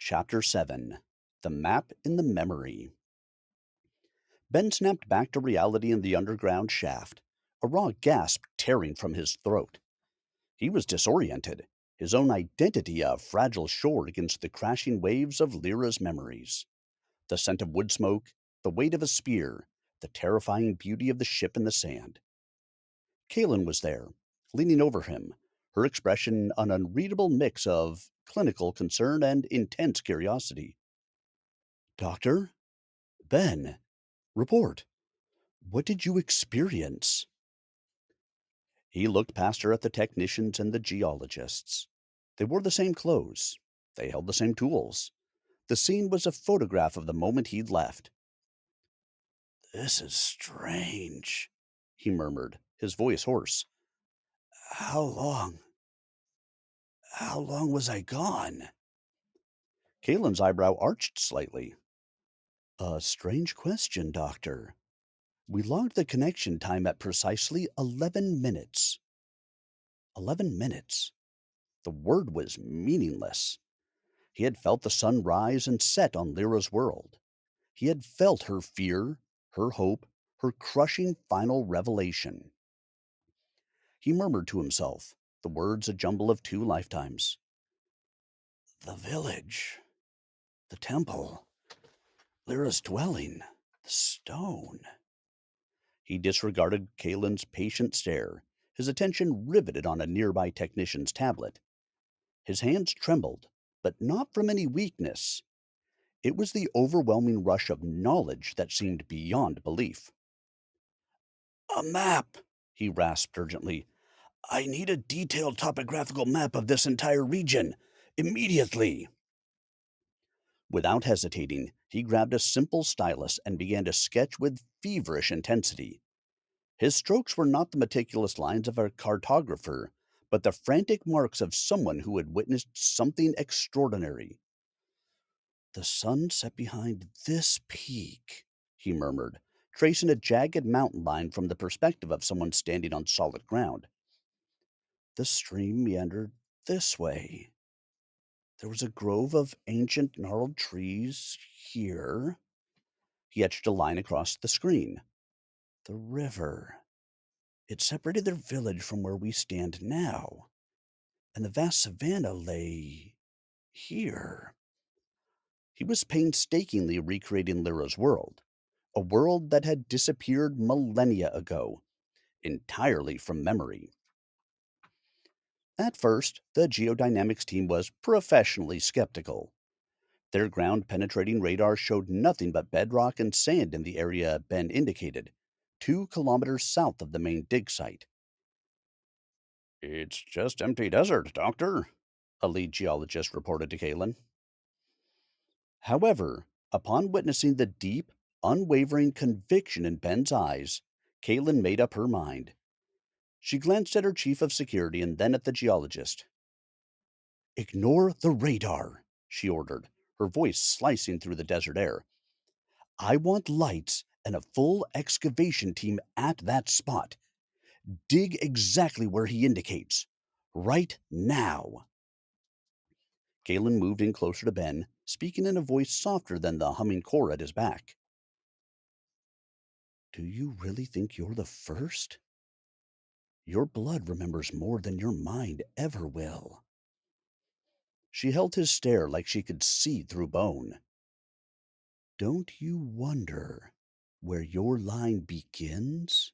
Chapter 7. The Map in the Memory. Ben snapped back to reality in the underground shaft, a raw gasp tearing from his throat. He was disoriented, his own identity a fragile shore against the crashing waves of Lyra's memories. The scent of wood smoke, the weight of a spear, the terrifying beauty of the ship in the sand. Kaelin was there, leaning over him, her expression an unreadable mix of clinical concern and intense curiosity. Doctor? Ben, report. What did you experience? He looked past her at the technicians and the geologists. They wore the same clothes. They held the same tools. The scene was a photograph of the moment he'd left. This is strange, he murmured, his voice hoarse. How long? How long was I gone? Kaelin's eyebrow arched slightly. A strange question, Doctor. We logged the connection time at precisely 11 minutes. 11 minutes. The word was meaningless. He had felt the sun rise and set on Lyra's world. He had felt her fear, her hope, her crushing final revelation. He murmured to himself, the words a jumble of 2 lifetimes. The village, the temple, Lyra's dwelling, the stone. He disregarded Kaelin's patient stare, his attention riveted on a nearby technician's tablet. His hands trembled, but not from any weakness. It was the overwhelming rush of knowledge that seemed beyond belief. A map, he rasped urgently. I need a detailed topographical map of this entire region. Immediately. Without hesitating, he grabbed a simple stylus and began to sketch with feverish intensity. His strokes were not the meticulous lines of a cartographer, but the frantic marks of someone who had witnessed something extraordinary. The sun set behind this peak, he murmured, tracing a jagged mountain line from the perspective of someone standing on solid ground. The stream meandered this way. There was a grove of ancient gnarled trees here. He etched a line across the screen. The river. It separated their village from where we stand now, and the vast savanna lay here. He was painstakingly recreating Lyra's world, a world that had disappeared millennia ago, entirely from memory. At first, the geodynamics team was professionally skeptical. Their ground penetrating radar showed nothing but bedrock and sand in the area Ben indicated, 2 kilometers south of the main dig site. It's just empty desert, Doctor, a lead geologist reported to Kaelin. However, upon witnessing the deep, unwavering conviction in Ben's eyes, Kaelin made up her mind. She glanced at her chief of security and then at the geologist. Ignore the radar, she ordered, her voice slicing through the desert air. I want lights and a full excavation team at that spot. Dig exactly where he indicates. Right now. Galen moved in closer to Ben, speaking in a voice softer than the humming core at his back. Do you really think you're the first? Your blood remembers more than your mind ever will. She held his stare like she could see through bone. Don't you wonder where your line begins